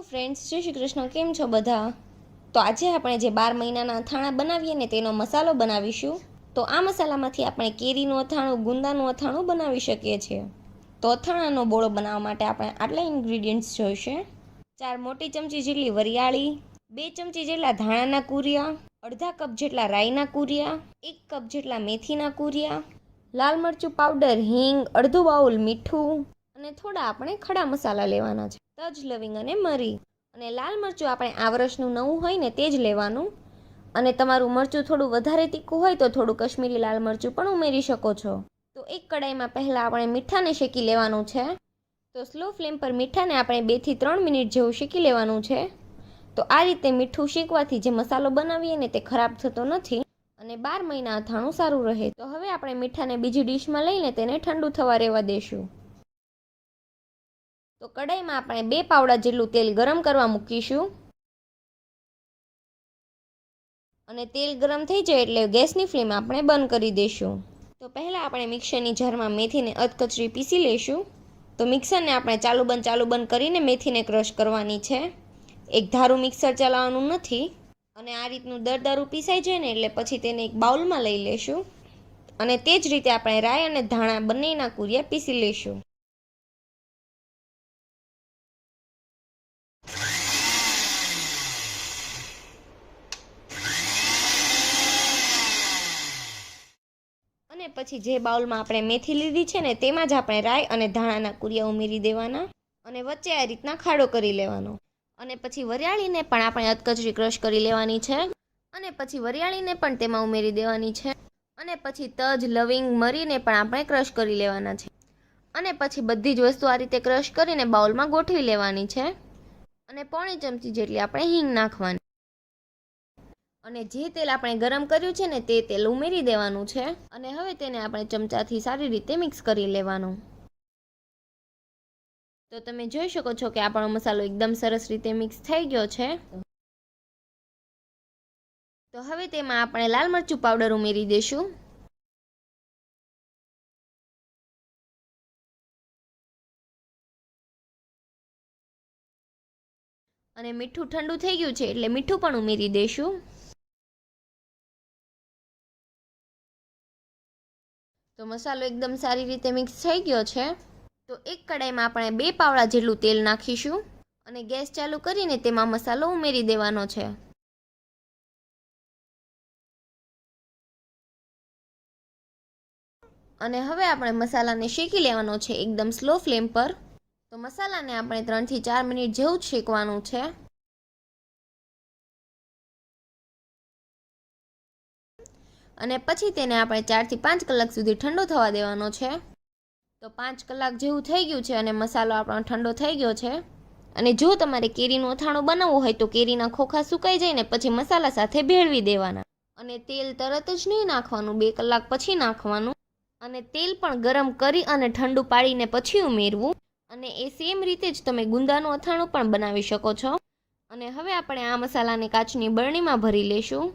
Hello friends, જય શ્રી કૃષ્ણ. કેમ છો બધા? તો આજે આપણે જે 12 મહિનાના અથાણા બનાવીએ ને તેનો મસાલો બનાવીશું. તો આ મસાલામાંથી આપણે કેરીનું અથાણું, ગુંદાનું અથાણું બનાવી શકીએ છીએ. તો અથાણાનો બોળો બનાવવા માટે આપણે આટલા ઇન્ગ્રીડિયન્ટ્સ જોઈશે. 4 મોટી ચમચી જેટલી વરિયાળી, 2 ચમચી જેટલા ધાણાના કૂરિયા, અડધા કપ જેટલા રાઈના કૂરિયા, 1 કપ જેટલા મેથીના કૂરિયા, લાલ મરચું પાવડર, હિંગ, અડધો બાઉલ મીઠું અને થોડા આપણે ખડા મસાલા લેવાના છે, તજ, લવિંગ અને મરી. અને લાલ મરચું આપણે આ વર્ષનું નવું હોય ને તે જ લેવાનું. અને તમારું મરચું થોડું વધારે તીખું હોય તો થોડું કશ્મીરી લાલ મરચું પણ ઉમેરી શકો છો. તો એક કડાઈમાં પહેલાં આપણે મીઠાને શેકી લેવાનું છે. તો સ્લો ફ્લેમ પર મીઠાને આપણે 2 થી 3 મિનિટ જેવું શેકી લેવાનું છે. તો આ રીતે મીઠું શેકવાથી જે મસાલો બનાવીએ ને તે ખરાબ થતો નથી અને 12 મહિના અથાણું સારું રહે. તો હવે આપણે મીઠાને બીજી ડીશમાં લઈને તેને ઠંડુ થવા રહેવા દેશું. તો કડાઈમાં આપણે 2 પાવડા જેટલું તેલ ગરમ કરવા મૂકીશું. અને તેલ ગરમ થઈ જાય એટલે ગેસની ફ્લેમ આપણે બંધ કરી દઈશું. તો પહેલાં આપણે મિક્સરની જારમાં મેથીને અધકચરી પીસી લઈશું. તો મિક્સરને આપણે ચાલુ બંધ કરીને મેથીને ક્રશ કરવાની છે. એક ધારું મિક્સર ચલાવવાનું નથી. અને આ રીતનું દરદરું પીસાઈ જાય ને એટલે પછી તેને એક બાઉલમાં લઈ લેશું. અને તે જ રીતે આપણે રાઈ અને ધાણા બંનેના કૂરિયા પીસી લઈશું. અને પછી જે બાઉલમાં આપણે મેથી લીધી છે ને તેમાં જ આપણે રાઈ અને ધાણાના કૂરિયા ઉમેરી દેવાના અને વચ્ચે આ રીતના ખાડો કરી લેવાનો. અને પછી વરિયાળીને પણ આપણે અધકચરી ક્રશ કરી લેવાની છે. અને પછી વરિયાળીને પણ તેમાં ઉમેરી દેવાની છે. અને પછી તજ, લવિંગ, મરીને પણ આપણે ક્રશ કરી લેવાના છે. અને પછી બધી જ વસ્તુ આ રીતે ક્રશ કરીને બાઉલમાં ગોઠવી લેવાની છે. અને પોણી ચમચી જેટલી આપણે હિંગ નાખવાની. અને જે તેલ આપણે ગરમ કર્યું છે ને તે તેલ ઉમેરી દેવાનું છે. અને હવે તેને આપણે ચમચાથી સારી રીતે મિક્સ કરી લેવાનું. તો તમે જોઈ શકો છો કે આપણો મસાલો એકદમ સરસ રીતે મિક્સ થઈ ગયો છે. તો હવે તેમાં આપણે લાલ મરચું પાવડર ઉમેરી દઈશું. અને મીઠું ઠંડુ થઈ ગયું છે એટલે મીઠું પણ ઉમેરી દઈશું. તો મસાલો એકદમ સારી રીતે મિક્સ થઈ ગયો છે. તો એક કડાઈમાં આપણે 2 પાવડા જેટલું તેલ નાખીશું. અને ગેસ ચાલુ કરીને તેમાં મસાલો ઉમેરી દેવાનો છે. અને હવે આપણે મસાલાને શેકી લેવાનો છે એકદમ સ્લો ફ્લેમ પર. તો મસાલાને આપણે 3 થી 4 મિનિટ જેવું જ શેકવાનું છે. અને પછી તેને આપણે 4 થી 5 કલાક સુધી ઠંડો થવા દેવાનો છે. તો 5 કલાક જેવું થઈ ગયું છે અને મસાલો આપણો ઠંડો થઈ ગયો છે. અને જો તમારે કેરીનું અથાણું બનાવવું હોય તો કેરીના ખોખા સુકાઈ જાય ને પછી મસાલા સાથે ભેળવી દેવાના. અને તેલ તરત જ નહીં નાખવાનું, 2 કલાક પછી નાખવાનું. અને તેલ પણ ગરમ કરી અને ઠંડુ પાડીને પછી ઉમેરવું. અને એ સેમ રીતે જ તમે ગુંદાનું અથાણું પણ બનાવી શકો છો. અને હવે આપણે આ મસાલાને કાચની બરણીમાં ભરી લેશું.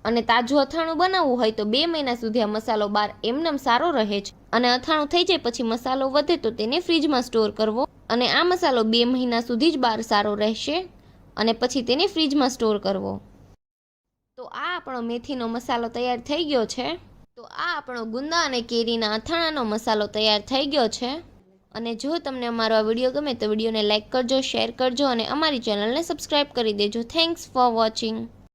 અને તાજું અથાણું બનાવવું હોય તો 2 મહિના સુધી આ મસાલો બહાર એમનેમ સારો રહે છે. અને અથાણું થઈ જાય પછી મસાલો વધે તો તેને ફ્રીજમાં સ્ટોર કરવો. અને આ મસાલો 2 મહિના સુધી જ બહાર સારો રહેશે. અને પછી તેને ફ્રીજમાં સ્ટોર કરવો. તો આ આપણો મેથીનો મસાલો તૈયાર થઈ ગયો છે. તો આ આપણો ગુંદા અને કેરીના અથાણાનો મસાલો તૈયાર થઈ ગયો છે. અને જો તમને અમારો આ વિડીયો ગમે તો વિડીયોને લાઇક કરજો, શેર કરજો અને અમારી ચેનલને સબસ્ક્રાઈબ કરી દેજો. Thanks for watching.